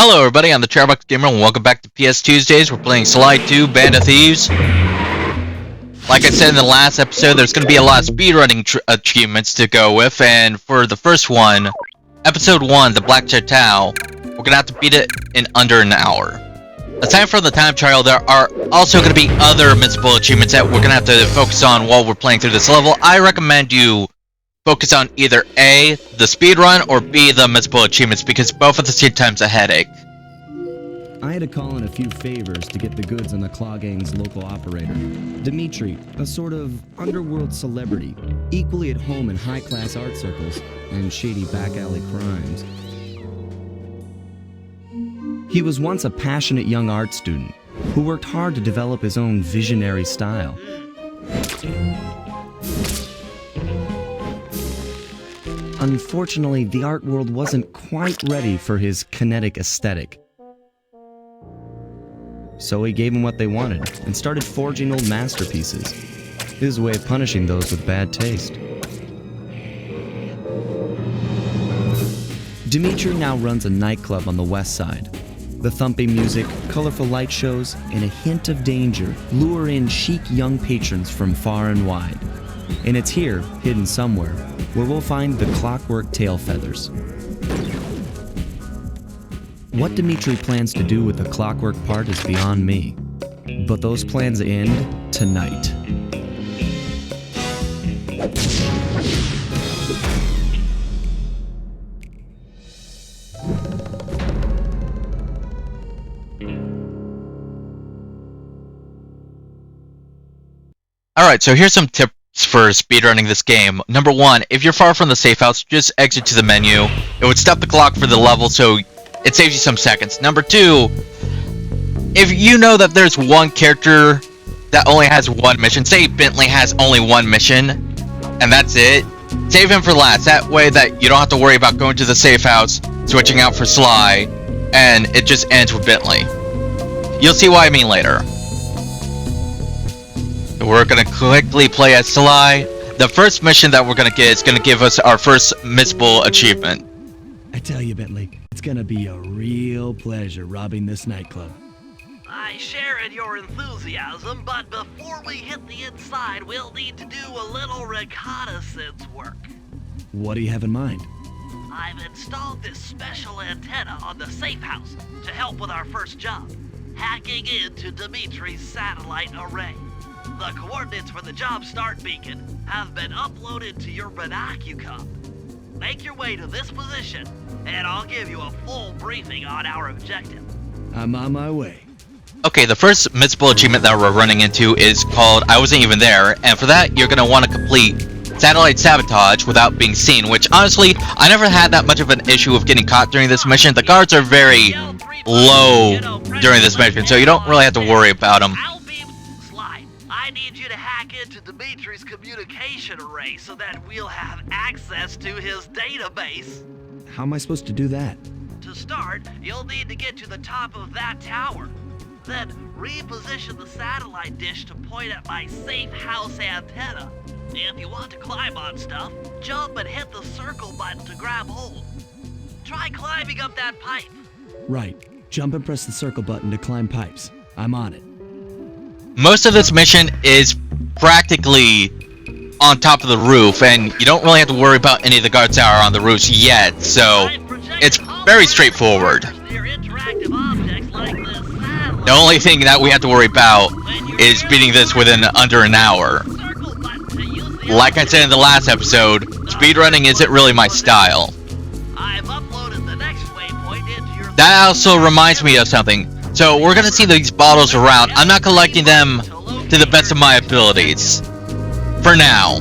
Hello everybody, I'm the Charbox Gamer and welcome back to Ps2uesdays. We're playing Slide 2, Band of Thieves. Like I said in the last episode, there's going to be a lot of speedrunning achievements to go with, and for the first one, Episode 1, the Black Chateau, we're going to have to beat it in under an hour. Aside from the time trial, there are also going to be other missable achievements that we're going to have to focus on while we're playing through this level. I recommend you focus on either A, the speedrun, or B, the missable achievements, because both at the same time's a headache. I had to call in a few favors to get the goods on the Claw Gang's local operator. Dimitri, a sort of underworld celebrity, equally at home in high-class art circles and shady back-alley crimes. He was once a passionate young art student who worked hard to develop his own visionary style. Unfortunately, the art world wasn't quite ready for his kinetic aesthetic. So he gave them what they wanted and started forging old masterpieces. His way of punishing those with bad taste. Dimitri now runs a nightclub on the west side. The thumping music, colorful light shows, and a hint of danger lure in chic young patrons from far and wide. And it's here, hidden somewhere, where we'll find the clockwork tail feathers. What Dimitri plans to do with the clockwork part is beyond me, but those plans end tonight. Alright, so here's some tips for speedrunning this game. Number 1, if you're far from the safe house, just exit to the menu. It would stop the clock for the level, so it saves you some seconds. Number 2, if you know that there's one character that only has one mission, say Bentley has only one mission, and that's it, save him for last. That way that you don't have to worry about going to the safe house, switching out for Sly, and it just ends with Bentley. You'll see what I mean later. We're gonna quickly play as Sly. The first mission that we're gonna get is gonna give us our first missable achievement. I tell you, Bentley, it's gonna be a real pleasure robbing this nightclub. I share in your enthusiasm, but before we hit the inside, we'll need to do a little reconnaissance work. What do you have in mind? I've installed this special antenna on the safe house to help with our first job, hacking into Dimitri's satellite array. The coordinates for the job start beacon have been uploaded to your binocucom. Make your way to this position, and I'll give you a full briefing on our objective. I'm on my way. Okay, the first missable achievement that we're running into is called I Wasn't Even There, and for that you're going to want to complete satellite sabotage without being seen, which honestly, I never had that much of an issue with getting caught during this mission. The guards are very low during this mission, so you don't really have to worry about them. I need you to hack into Dimitri's communication array so that we'll have access to his database. How am I supposed to do that? To start, you'll need to get to the top of that tower. Then reposition the satellite dish to point at my safe house antenna. If you want to climb on stuff, jump and hit the circle button to grab hold. Try climbing up that pipe. Right. Jump and press the circle button to climb pipes. I'm on it. Most of this mission is practically on top of the roof, and you don't really have to worry about any of the guards that are on the roofs yet, so it's very straightforward. The only thing that we have to worry about is beating this within under an hour. Like I said in the last episode, speedrunning isn't really my style. That also reminds me of something. So we're gonna see these bottles around. I'm not collecting them to the best of my abilities. For now.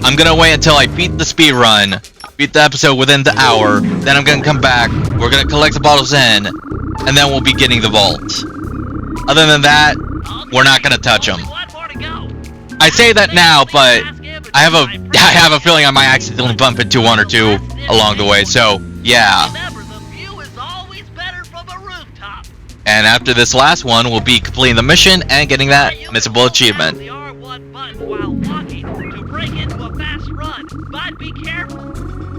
I'm gonna wait until I beat the speedrun, beat the episode within the hour, then I'm gonna come back, we're gonna collect the bottles in, and then we'll be getting the vault. Other than that, we're not gonna touch them. I say that now, but I have a feeling I might accidentally bump into one or two along the way, so yeah. And after this last one, we'll be completing the mission and getting that missable achievement. The R1 button while walking to break into a fast run, but be careful,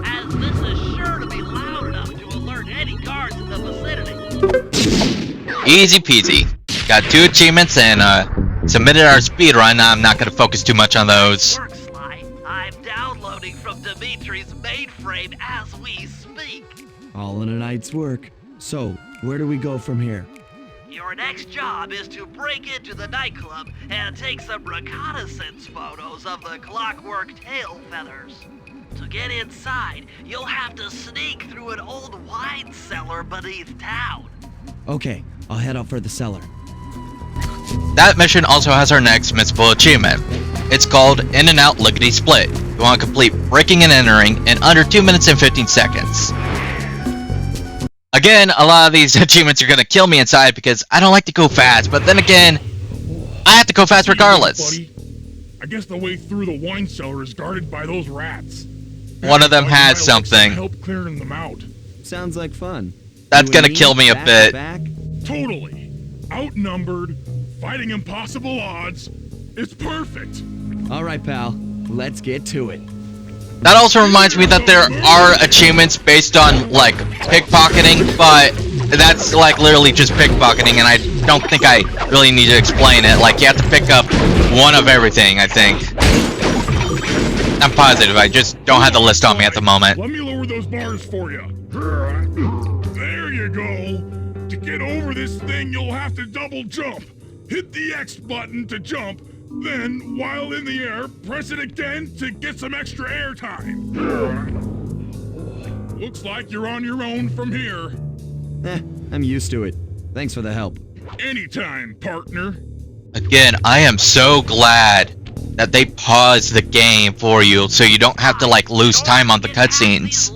as this is sure to be loud enough to alert any guards in the vicinity. Easy peasy. Got 2 achievements and submitted our speedrun. I'm not going to focus too much on those. Work, Sly. I'm downloading from Dimitri's mainframe as we speak. All in a night's work. So, where do we go from here? Your next job is to break into the nightclub and take some reconnaissance photos of the clockwork tail feathers. To get inside, you'll have to sneak through an old wine cellar beneath town. Okay, I'll head out for the cellar. That mission also has our next missable achievement. It's called In and Out Lickety Split. You want to complete breaking and entering in under 2 minutes and 15 seconds. Again, a lot of these achievements are going to kill me inside because I don't like to go fast, but then again, I have to go fast regardless. Buddy, I guess the way through the wine cellar is guarded by those rats. One of them has Might like some something. help clearing them out. Sounds like fun. That's You and gonna kill me a back bit. to back? Totally. Outnumbered, fighting impossible odds. It's perfect. All right, pal. Let's get to it. That also reminds me that there are achievements based on, like, pickpocketing, but that's, like, literally just pickpocketing, and I don't think I really need to explain it. Like, you have to pick up one of everything, I think. I'm positive, I just don't have the list on me at the moment. Let me lower those bars for you. There you go. To get over this thing, you'll have to double jump. Hit the X button to jump. Then, while in the air, press it again to get some extra air time. Looks like you're on your own from here. I'm used to it. Thanks for the help. Anytime, partner. Again, I am so glad that they paused the game for you so you don't have to, like, lose time on the cutscenes.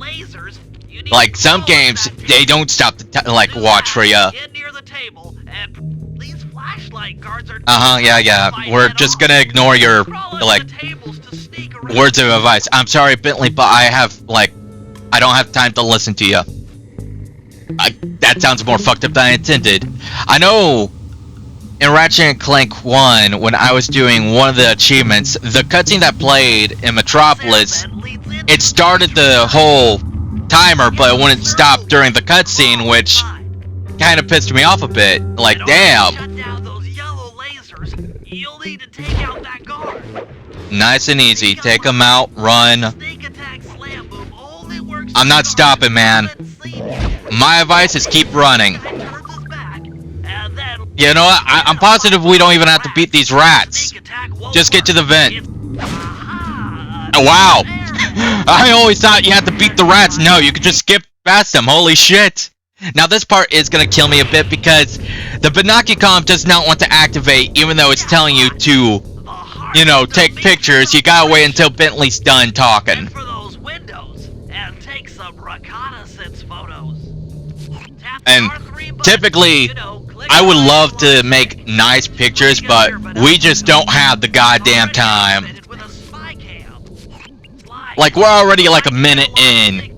Like, some games, they don't stop to, like, watch for ya. Get near the table and these flashlight guards are Yeah. We're just gonna ignore your, like, words of advice. I'm sorry, Bentley, but I don't have time to listen to you. That sounds more fucked up than I intended. I know in Ratchet & Clank 1, when I was doing one of the achievements, the cutscene that played in Metropolis, it started the whole timer, but it wouldn't stop during the cutscene, which kind of pissed me off a bit. Like, damn. Shut down those yellow lasers. You'll need to take out that guard. Nice and easy. Take them out, run. Sneak attack slam move only works. I'm not stopping, man. My advice is keep running. You know what? I'm positive we don't even have to beat these rats. Just get to the vent. Oh, wow. I always thought you had to beat the rats. No, you could just skip past them. Holy shit. Now this part is going to kill me a bit because the Binocucom does not want to activate even though it's telling you to, you know, take pictures. You gotta wait until Bentley's done talking. For those windows and take some reconnaissance photos. And typically, I would love to make nice pictures, but we just don't have the goddamn time. Like, we're already like a minute in.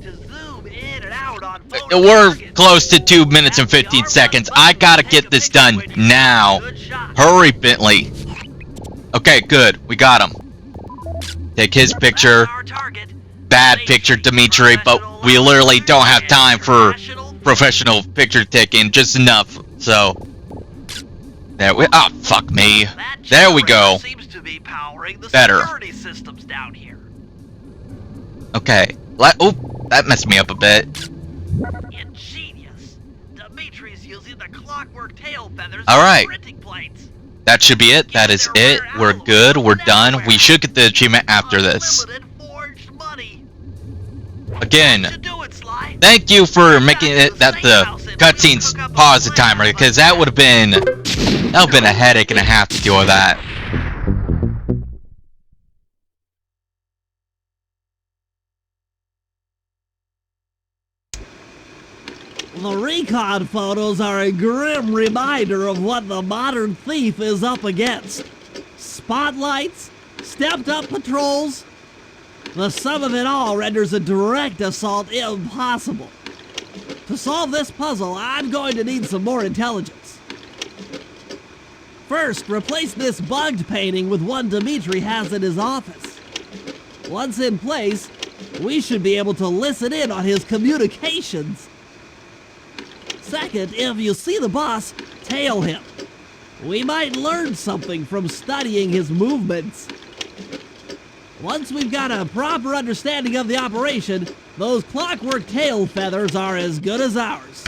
We're close to 2 minutes and 15 seconds. I gotta get this done now. Hurry, Bentley. Okay, good. We got him. Take his picture. Bad picture, Dimitri, but we literally don't have time for professional picture taking. Just enough. So, there we. Oh, fuck me. There we go. Better. Okay. Oh, that messed me up a bit. Ingenious. Dimitri's using the clockwork tail feathers. All right. Printing plates. That should be it. That is it. We're good. We're done. We should get the achievement after this. Again, thank you for making it that the cutscenes pause the timer, because that would have been a headache and a half to deal with that. The recon photos are a grim reminder of what the modern thief is up against. Spotlights, stepped-up patrols. The sum of it all renders a direct assault impossible. To solve this puzzle, I'm going to need some more intelligence. First, replace this bugged painting with one Dimitri has in his office. Once in place, we should be able to listen in on his communications. Second, if you see the boss, tail him. We might learn something from studying his movements. Once we've got a proper understanding of the operation, those clockwork tail feathers are as good as ours.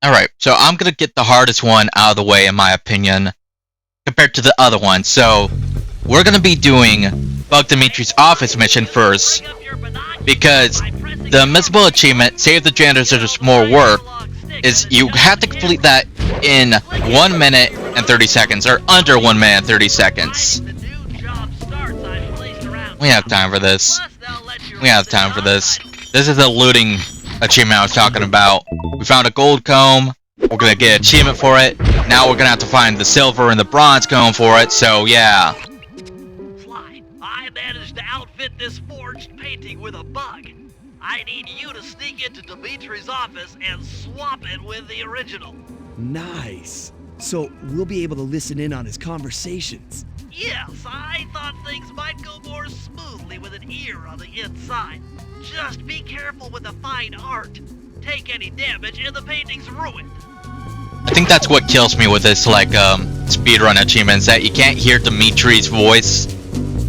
Alright, so I'm gonna get the hardest one out of the way, in my opinion, compared to the other one. So, we're gonna be doing Bug Dimitri's office mission first, because the missable achievement, Save the Janitors There's More Work, is you have to complete that in 1 minute and 30 seconds, or under 1 minute and 30 seconds. We have time for this. We have time for this. This is the looting achievement I was talking about. We found a gold comb. We're gonna get an achievement for it. Now we're gonna have to find the silver and the bronze comb for it, so yeah. Sly, I managed to outfit this forged painting with a bug. I need you to sneak into Dimitri's office and swap it with the original. Nice. So we'll be able to listen in on his conversations. Yes, I thought things might go more smoothly with an ear on the inside. Just be careful with the fine art. Take any damage and the painting's ruined. I think that's what kills me with this, like, speedrun achievements, that you can't hear Dimitri's voice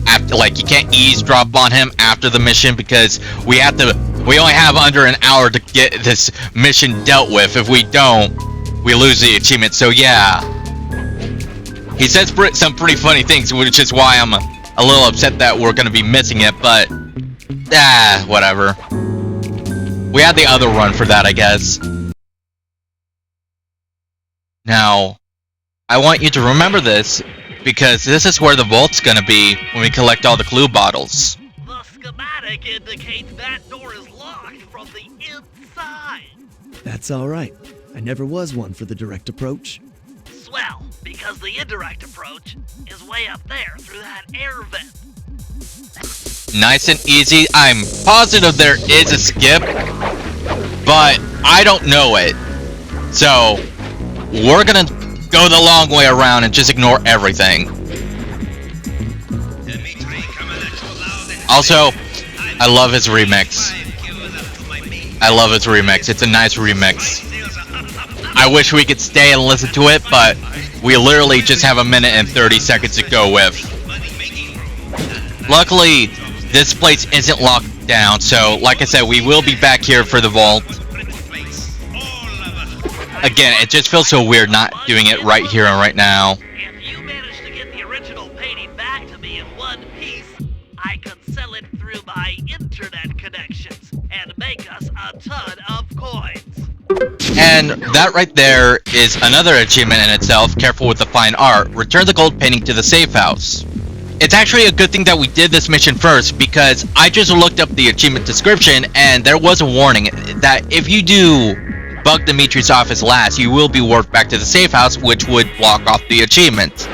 after, like, you can't eavesdrop on him after the mission, because we only have under an hour to get this mission dealt with. If we don't, we lose the achievement, so yeah. He says some pretty funny things, which is why I'm a little upset that we're gonna be missing it, but whatever. We had the other run for that, I guess. Now, I want you to remember this, because this is where the vault's gonna be when we collect all the clue bottles. The schematic indicates that door is locked from the inside. That's all right. I never was one for the direct approach. Swell, because the indirect approach is way up there through that air vent. Nice and easy. I'm positive there is a skip, but I don't know it. So, we're gonna go the long way around and just ignore everything. Also, I love his remix. I love his remix. It's a nice remix. I wish we could stay and listen to it, but we literally just have 1 minute and 30 seconds to go with. Luckily, this place isn't locked down, so like I said, we will be back here for the vault. Again, it just feels so weird not doing it right here and right now. If you manage to get the original painting back to me in one piece, I could sell it through my internet connections and make us a ton of coins. And that right there is another achievement in itself. Careful with the fine art. Return the gold painting to the safe house. It's actually a good thing that we did this mission first, because I just looked up the achievement description and there was a warning that if you do Bug Dimitri's office last, you will be warped back to the safe house, which would block off the achievement.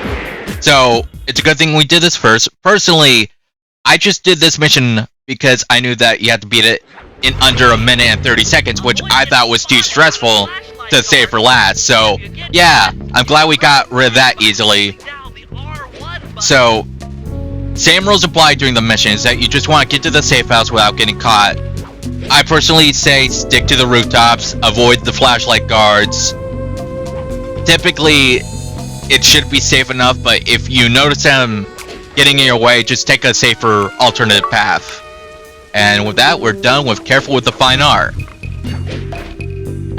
So it's a good thing we did this first. Personally, I just did this mission because I knew that you had to beat it in under 1 minute and 30 seconds, which I thought was too stressful to save for last. So yeah, I'm glad we got rid of that easily. So same rules apply during the missions, that you just want to get to the safe house without getting caught. I personally say stick to the rooftops, avoid the flashlight guards. Typically, it should be safe enough, but if you notice them getting in your way, just take a safer alternative path. And with that, we're done with Careful with the Fine Art.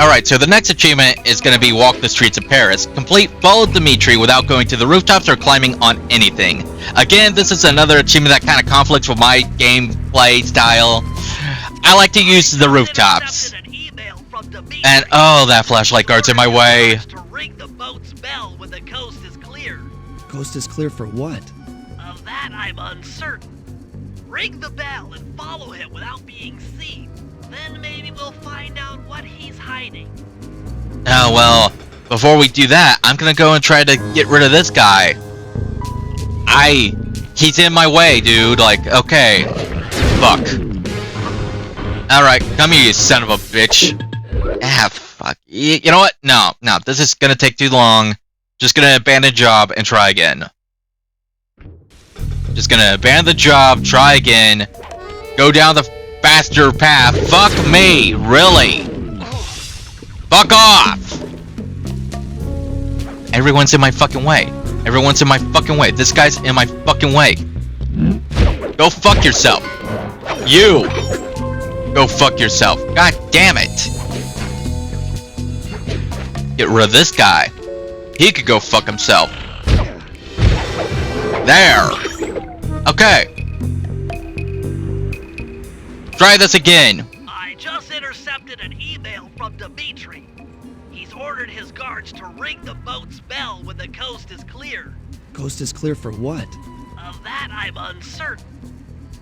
Alright, so the next achievement is going to be Walk the Streets of Paris. Complete Follow Dimitri without going to the rooftops or climbing on anything. Again, this is another achievement that kind of conflicts with my gameplay style. I like to use the rooftops. And oh, that flashlight guard's in my way. To ring the boat's bell when the coast is clear. Coast is clear for what? Of that I'm uncertain. Ring the bell and follow him without being seen. Then maybe we'll find out what he's hiding. Oh, well, before we do that, I'm gonna go and try to get rid of this guy. He's in my way, dude. Like, okay. Fuck. Alright, come here, you son of a bitch. Ah, fuck. You know what? No, this is gonna take too long. Just gonna abandon job and try again. Just gonna abandon the job, try again. Go down the faster path. Fuck me, really? Fuck off! Everyone's in my fucking way. Everyone's in my fucking way. This guy's in my fucking way. Go fuck yourself. You! Go fuck yourself. God damn it! Get rid of this guy. He could go fuck himself. There! Okay. Try this again. I just intercepted an email from Dimitri. He's ordered his guards to ring the boat's bell when the coast is clear. Coast is clear for what? Of that I'm uncertain.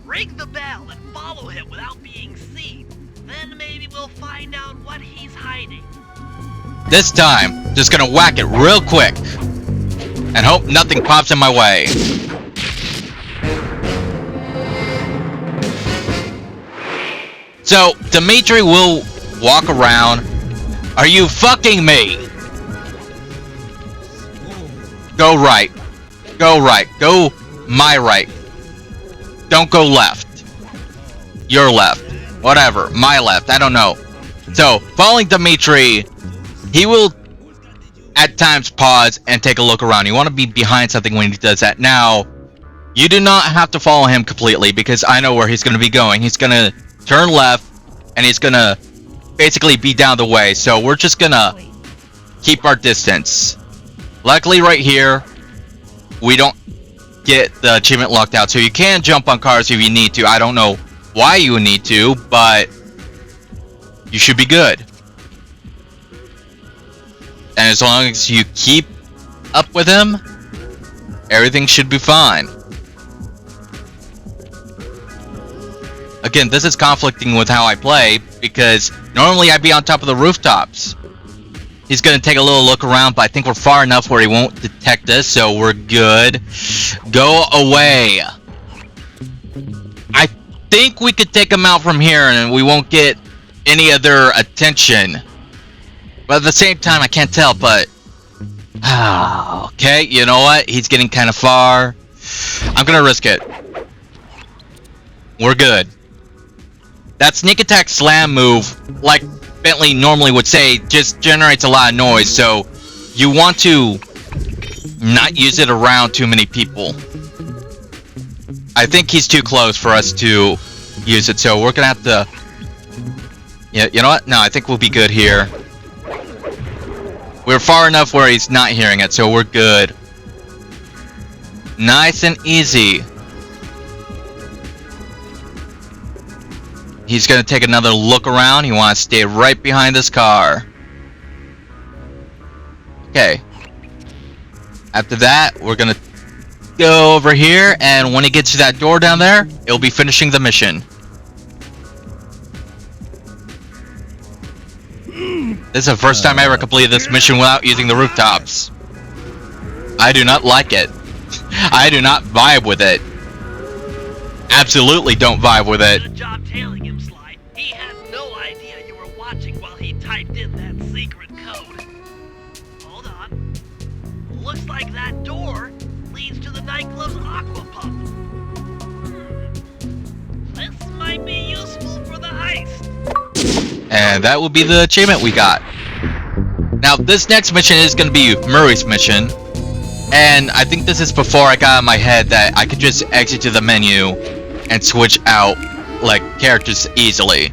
Ring the bell and follow him without being seen. Then maybe we'll find out what he's hiding. This time, just gonna whack it real quick. And hope nothing pops in my way. So, Dimitri will walk around. Are you fucking me? Go right. Go right. Go my right. Don't go left. Your left. Whatever. My left. I don't know. So, following Dimitri, he will at times pause and take a look around. You want to be behind something when he does that. Now, you do not have to follow him completely because I know where he's going to be going. He's going to turn left and he's going to basically be down the way. So we're just going to keep our distance. Luckily right here, we don't get the achievement locked out. So you can jump on cars if you need to. I don't know why you would need to, but you should be good. And as long as you keep up with him, everything should be fine. Again, this is conflicting with how I play, because normally I'd be on top of the rooftops. He's going to take a little look around, but I think we're far enough where he won't detect us, so we're good. Go away. I think we could take him out from here, and we won't get any other attention. But at the same time, I can't tell, but... okay, you know what? He's getting kind of far. I'm going to risk it. We're good. That sneak attack slam move, like Bentley normally would say, just generates a lot of noise, so you want to not use it around too many people. I think he's too close for us to use it, so we're going to have to... Yeah, you know what? No, I think we'll be good here. We're far enough where he's not hearing it, so we're good. Nice and easy. He's gonna take another look around. He wants to stay right behind this car. Okay. After that, we're gonna go over here, and when he gets to that door down there, it'll be finishing the mission. This is the first time I ever completed this mission without using the rooftops. I do not like it. I do not vibe with it. Absolutely don't vibe with it. Good job tailing him, Sly. He had no idea you were watching while he typed in that secret code. Hold on. Looks like that door leads to the nightclub's aqua pump. This might be useful for the heist. And that will be the achievement we got. Now, this next mission is going to be Murray's mission. And I think this is before I got in my head that I could just exit to the menu and switch out, like, characters easily.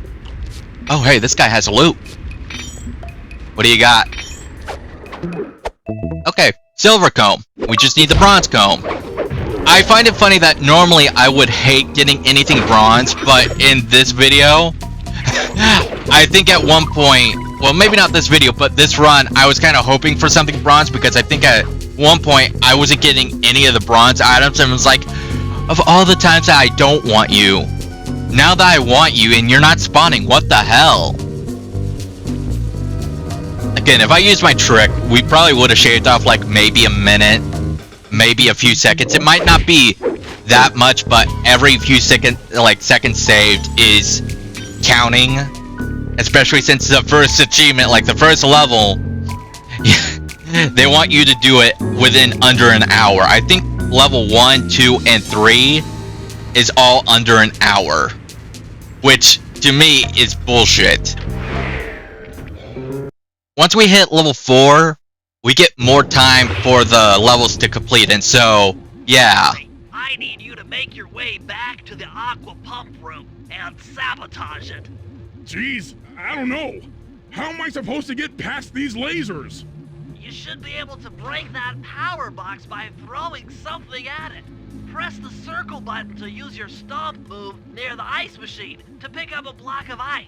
Oh, hey, this guy has a loot. What do you got? Okay, silver comb. We just need the bronze comb. I find it funny that normally I would hate getting anything bronze, but in this video, I think at one point, well, maybe not this video, but this run, I was kind of hoping for something bronze, because I think at one point I wasn't getting any of the bronze items, and was like, of all the times that I don't want you, now that I want you and you're not spawning, what the hell? Again, if I used my trick, we probably would have shaved off like maybe a minute, maybe a few seconds. It might not be that much, but every few seconds saved is counting, especially since the first achievement, like the first level, they want you to do it within under an hour. I think level 1, 2, and 3 is all under an hour, which to me is bullshit. once we hit level 4, we get more time for the levels to complete, and so, yeah. I need you to make your way back to the aqua pump room and sabotage it. Jeez, I don't know. How am I supposed to get past these lasers? You should be able to break that power box by throwing something at it. Press the circle button to use your stomp move near the ice machine to pick up a block of ice.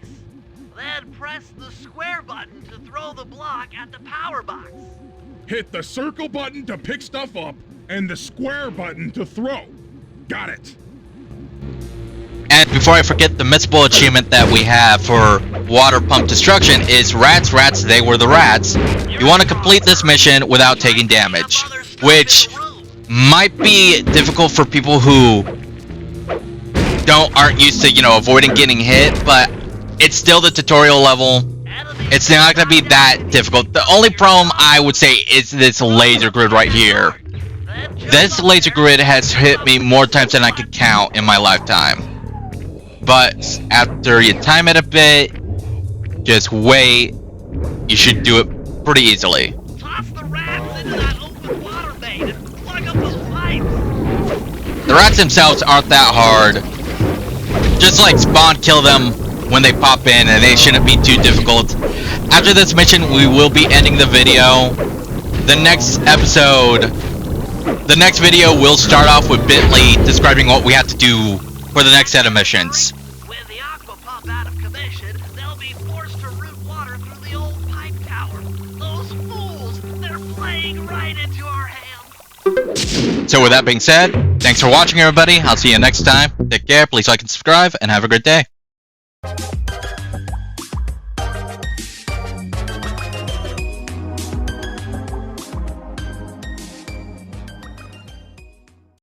Then press the square button to throw the block at the power box. Hit the circle button to pick stuff up and the square button to throw. Got it. And before I forget, the missable achievement that we have for water pump destruction is Rats, Rats, They Were the Rats. You want to complete this mission without taking damage, which might be difficult for people who aren't used to, avoiding getting hit, but it's still the tutorial level. It's not going to be that difficult. The only problem I would say is this laser grid right here. This laser grid has hit me more times than I could count in my lifetime. But after you time it a bit, just wait, you should do it pretty easily. Toss the rats into that open water main and plug up those pipes. The rats themselves aren't that hard. Just like spawn kill them when they pop in, and they shouldn't be too difficult. After this mission, we will be ending the video. The next video will start off with Bentley describing what we have to do for the next set of missions. With the aqua pump out of commission, they'll be forced to route water through the old pipe tower. Those fools, they're playing right into our hands. So with that being said, thanks for watching, everybody. I'll see you next time. Take care, please like and subscribe, and have a great day.